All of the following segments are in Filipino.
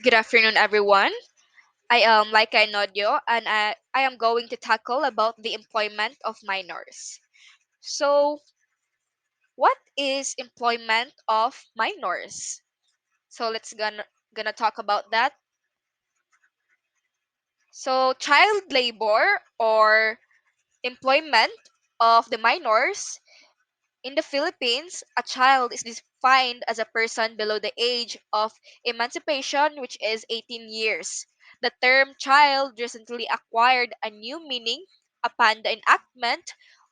Good afternoon, everyone. I am Laika Nodyo, and I am going to tackle about the employment of minors. So, what is employment of minors? So let's gonna talk about that. So, child labor or employment of the minors. In the Philippines, a child is defined as a person below the age of emancipation, which is 18 years. The term child recently acquired a new meaning upon the enactment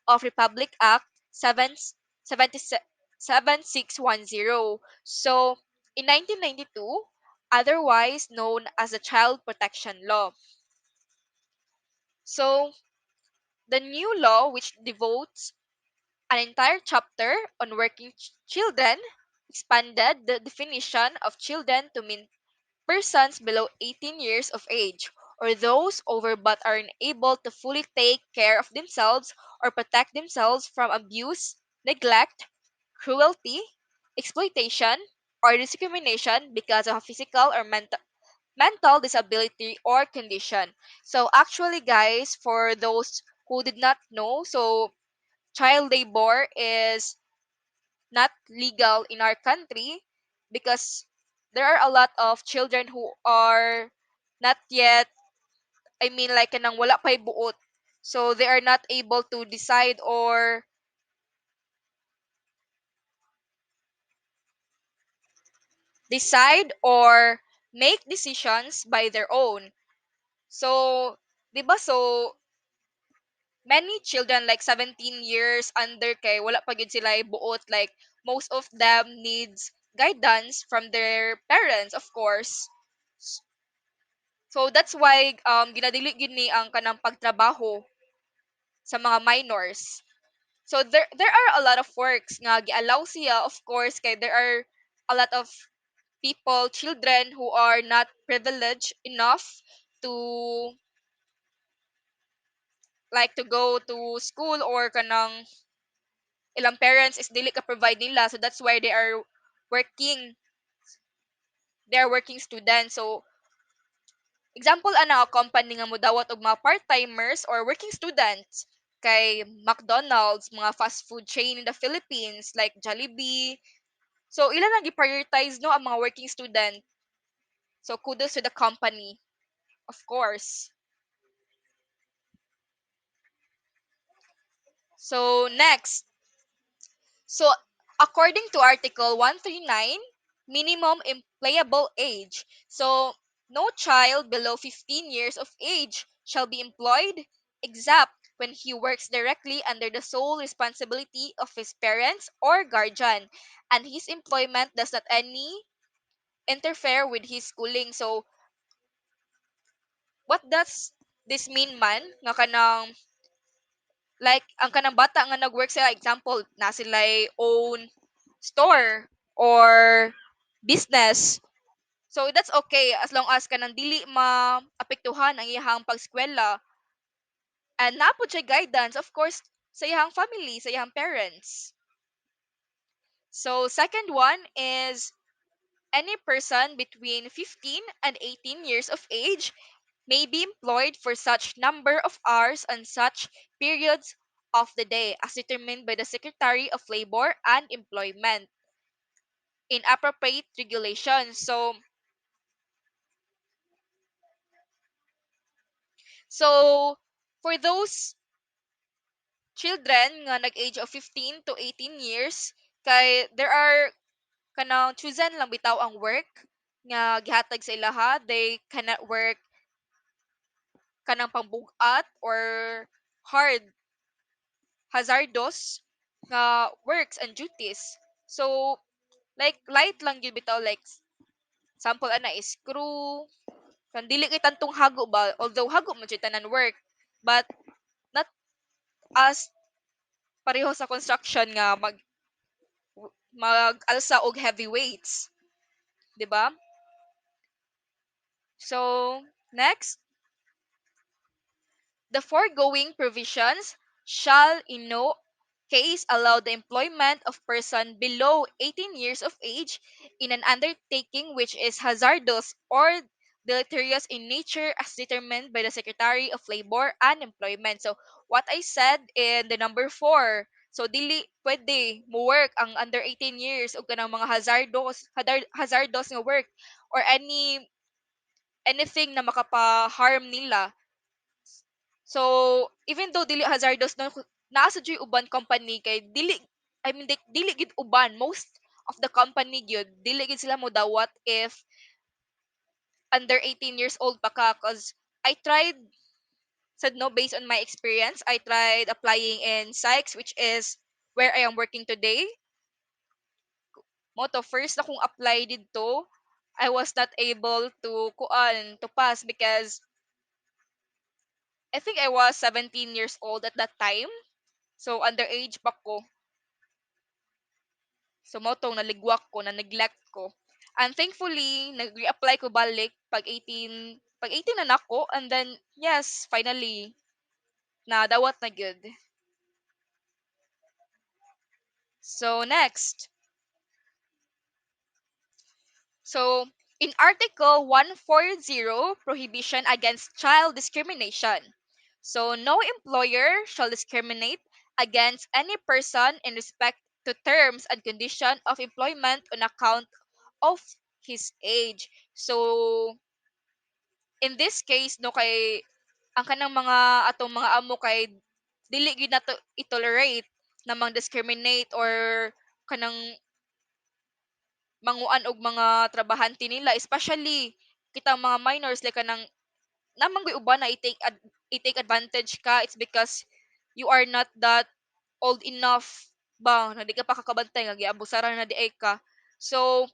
of Republic Act 7610. So, in 1992, otherwise known as the Child Protection Law. So, the new law, which devotes an entire chapter on working children, expanded the definition of children to mean persons below 18 years of age, or those over but are unable to fully take care of themselves or protect themselves from abuse, neglect, cruelty, exploitation, or discrimination because of a physical or mental disability or condition. So actually guys, for those who did not know, so child labor is not legal in our country because there are a lot of children who are not yet, I mean like kanang wala pa'y buot. So they are not able to decide or make decisions by their own. So, 'di ba so many children like 17 years under kay wala pa gyud sila buot, like most of them needs guidance from their parents, of course. So that's why ginadili gyud ni ang kanang pagtrabaho sa mga minors. So there are a lot of works nga giallow siya, of course, kay there are a lot of people, children who are not privileged enough to like to go to school, or kanang ilang parents is dili ka provide nila, so that's why working they're working students. So example ana company nga modawat og mga part-timers or working students kay McDonald's, mga fast food chain in the Philippines like Jollibee. So ilan na gi-prioritize no ang mga working student. So kudos to the company, of course. So next, so according to Article 139, minimum employable age. So no child below 15 years of age shall be employed except when he works directly under the sole responsibility of his parents or guardian, and his employment does not any interfere with his schooling. So what does this mean man? Nga kanang like ang kanang bata nga nag-work sa example na sila own store or business. So that's okay as long as kanang dili maapektuhan ang iyahang pagskwela, and napod siya guidance, of course, sa iyahang family, sa iyahang parents. So second one is any person between 15 and 18 years of age may be employed for such number of hours on such periods of the day as determined by the Secretary of Labor and Employment in appropriate regulations. So for those children nga nag-age of 15 to 18 years, kay there are kanang chosen lang bitaw ang work nga gihatag sa ilaha. They cannot work kanang pangbugat or hard, hazardous nga works and duties. So like light lang gyud bitaw, like sample ana is screw, kan dili kay tantong hago ba, although hago man jud tanan work, but not as pareho sa construction nga mag-alsa og heavy weights, 'di ba? So, next, the foregoing provisions shall in no case allow the employment of person below 18 years of age in an undertaking which is hazardous or deleterious in nature as determined by the Secretary of Labor and Employment. So what I said in the number 4, so dili pwede mo work ang under 18 years o kanang mga hazardous nga work or anything na makapa-harm nila. So, even though dili hazardous no, naa sa uban company kay dili gid uban most of the company gyud dili gid sila mo dawat if under 18 years old pa ka cause I tried said no based on my experience I tried applying in Sykes which is where I am working today. Mo to first na kong apply didto I was not able to pass because I think I was 17 years old at that time. So underage pa ko. So mo tong naligwak ko, na neglect ko. And thankfully, nag-reapply ko balik pag 18 na nako and then yes, finally na dawat na good. So next. So in Article 140, prohibition against child discrimination. So no employer shall discriminate against any person in respect to terms and condition of employment on account of his age. So in this case no kay ang kanang mga atong mga amo kay dili gyud nato i-tolerate na mang discriminate or kanang manguan og mga trabahante nila especially kitang mga minors like kanang namang gyud uban na i-take advantage ka it's because you are not that old enough ba na di ka pa kakabantay nga giabusaran na di ay ka. So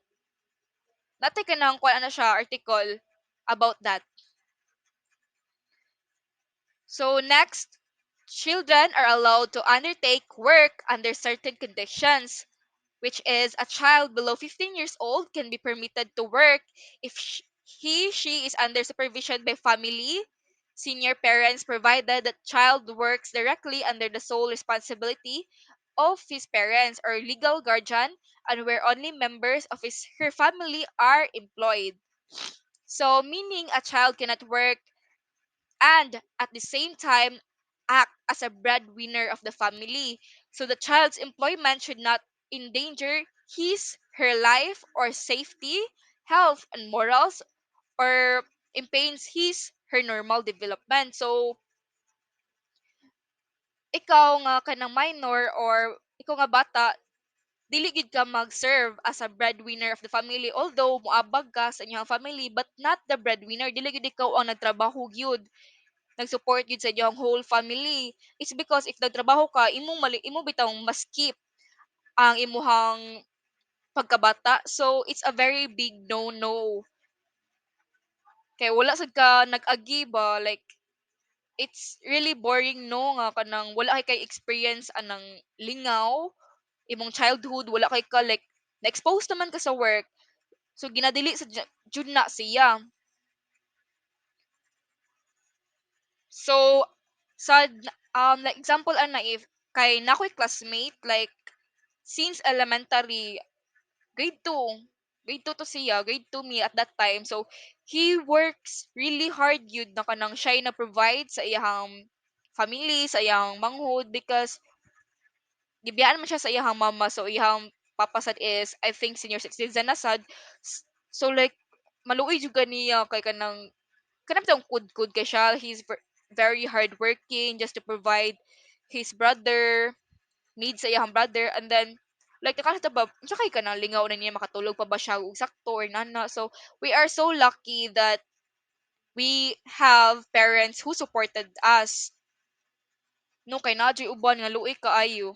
natay ka nang kuan na siya article about that. So next, children are allowed to undertake work under certain conditions, which is a child below 15 years old can be permitted to work if she is under supervision by family, senior parents, provided that child works directly under the sole responsibility of his parents or legal guardian and where only members of her family are employed. So meaning a child cannot work and at the same time act as a breadwinner of the family. So the child's employment should not endanger her life or safety, health and morals or impedes her normal development. So ikaw nga kanang minor or ikaw nga bata dili gid ka mag-serve as a breadwinner of the family although moabag ka sa inyong family but not the breadwinner dili gid ikaw ang nagtrabaho gyud nag-support gyud sa iyong whole family. It's because if nagtrabaho ka, imo bitang maskip ang imuhang pagkabata. So it's a very big no-no. Kay wala sad ka nag-agi ba like it's really boring no nga kanang wala kay experience anang lingaw imong childhood wala ka like na-expose naman ka sa work so ginadili sa jud na siya. So sa like example ana if kay nakoy classmate like since elementary grade 2 grade 2 to siya grade 2 me at that time so he works really hard yun na kanang siya na provide sa iyang family sa iyang manghod because gibiyaan man siya sa iyang mama so iyang papa sad is I think senior citizen na sad. So like maluoy jud niya kay kanang tong kud kay siya he's very hardworking just to provide his brother needs sa iyang brother and then like nakakita ba unsa kay kanang lingaw na niya makatulog pa ba siya og sakto or nana so we are so lucky that we have parents who supported us no kay nadyoy uban nga luoy kaayo.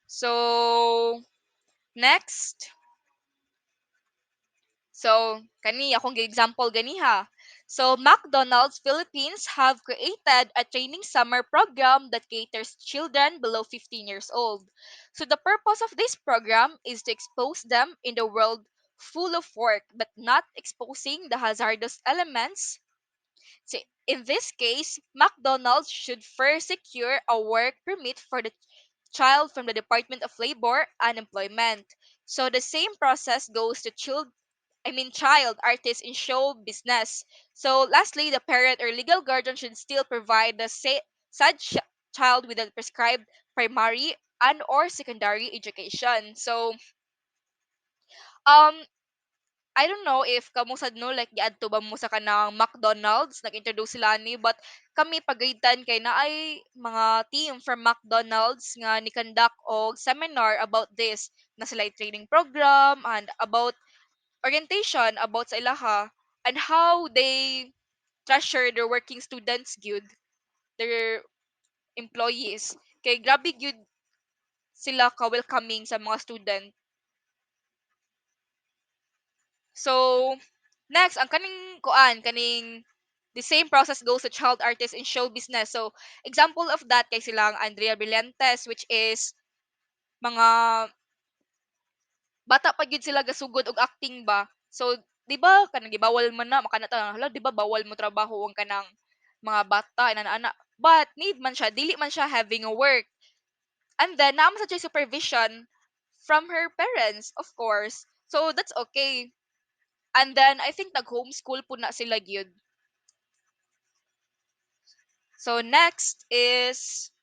So next. So, kani akong example gani ha. So, McDonald's Philippines have created a training summer program that caters children below 15 years old. So, the purpose of this program is to expose them in the world full of work but not exposing the hazardous elements So in this case, McDonald's should first secure a work permit for the child from the Department of Labor and Employment. So the same process goes to child artists in show business. So lastly, the parent or legal guardian should still provide the said child with a prescribed primary and or secondary education. So um I don't know if kamo sad no like giadto ba mo sa kanang McDonald's nag-introduce sila ni, but kami pagaitan kay na ay mga team from McDonald's nga ni conduct og seminar about this na sila training program and about orientation about sa ilaha and how they treasure their working students gyud, their employees. Kay grabe gyud sila ka welcoming sa mga student. So, next, ang kaning the same process goes to child artists in show business. So, example of that kay silang Andrea Brillantes, which is mga bata pa gyud sila gasugod og acting ba. So, di ba kanang gibawal man na makanata hala di ba bawal mo trabaho ang kanang mga bata ana. But need man siya, dili man siya having a work. And then naman sa siya supervision from her parents, of course. So, that's okay. And then I think nag-homeschool po na sila gyud. So next is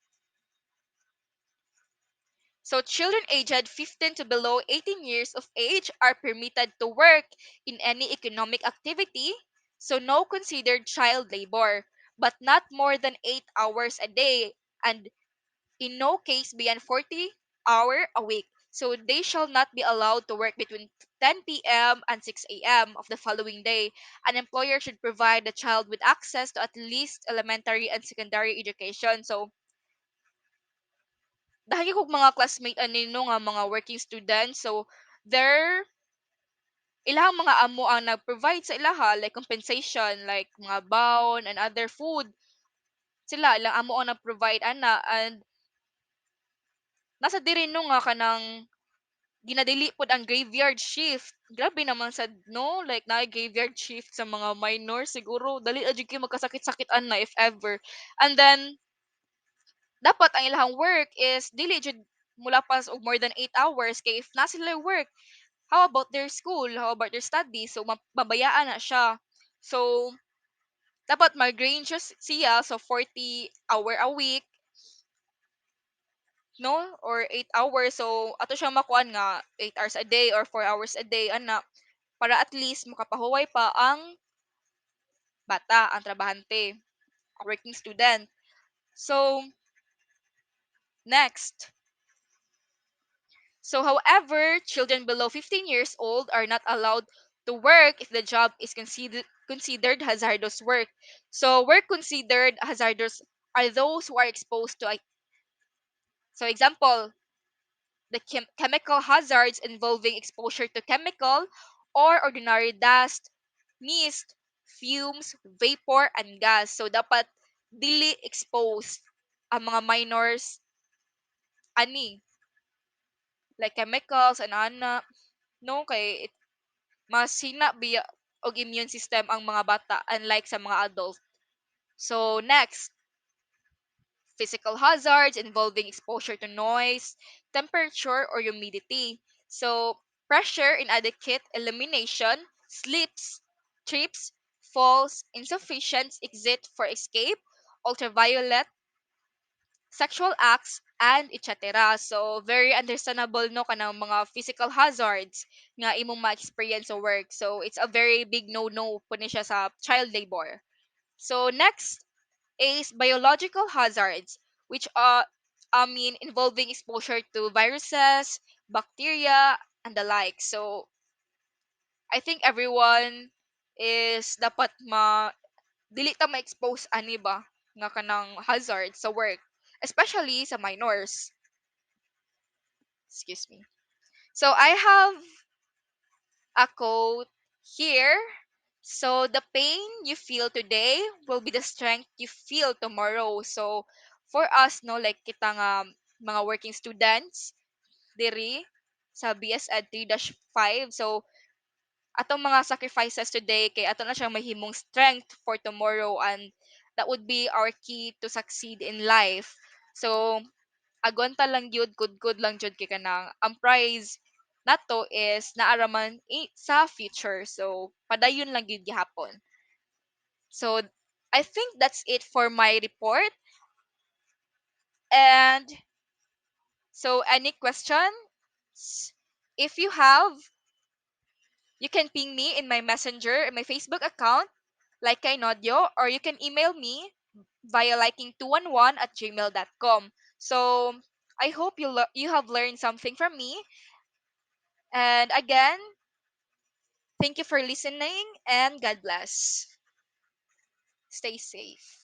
so children aged 15 to below 18 years of age are permitted to work in any economic activity, so no considered child labor, but not more than 8 hours a day and in no case beyond 40 hour a week. So they shall not be allowed to work between 10 p.m. and 6 a.m. of the following day. An employer should provide the child with access to at least elementary and secondary education. So dahil kog mga classmate anino nga mga working students, so their ilahang mga amo ang nag-provide sa ilaha like compensation like mga baon and other food, sila ilang amo ang nag-provide ana and nasa diri no nga kanang ginadili pod ang graveyard shift. Grabe naman sad no, like na graveyard shift sa mga minor siguro dali adjud kay magkasakit-sakit ana if ever. And then dapat ang ilahang work is dili jud mulapas og more than 8 hours kay if na sila work, how about their school? How about their studies? So, mabayaan na siya. So, dapat mag-range siya so 40 hour a week, no? Or 8 hours. So, ato siyang makuan nga 8 hours a day or 4 hours a day, ana. Para at least makapahuway pa ang bata, ang trabahante, ang working student. So, next. So, however, children below 15 years old are not allowed to work if the job is considered hazardous work. So, work considered hazardous are those who are exposed to, so example, the chemical hazards involving exposure to chemical or ordinary dust, mist, fumes, vapor, and gas. So, dapat dili exposed ang mga minors ani like chemicals and ana no kay mas hina biya og immune system ang mga bata unlike sa mga adult. So next, physical hazards involving exposure to noise, temperature or humidity. So pressure inadequate elimination, slips, trips, falls, insufficient exit for escape, ultraviolet, sexual acts, and etc. So, very understandable no kanang mga physical hazards nga imong ma-experience sa work. So, it's a very big no-no po ni siya sa child labor. So, next is biological hazards, which are involving exposure to viruses, bacteria, and the like. So, I think everyone is dapat dili ta ma-expose ani ba nga kanang hazard sa work, especially sa minors. Excuse me. So I have a quote here. So the pain you feel today will be the strength you feel tomorrow. So for us no like kita nga mga working students diri sa BS Ed 3-5. So atong mga sacrifices today kay ato na siyang mahimong strength for tomorrow, and that would be our key to succeed in life. So agonta lang yun, good lang jud kay kanang ang prize nato is naaraman sa future. So padayon lang yun gihapon. So I think that's it for my report. And so any questions? If you have, you can ping me in my messenger in my Facebook account, like kay Nodyo, or you can email me via liking211 at gmail.com. So I hope you have learned something from me. And again, thank you for listening and God bless. Stay safe.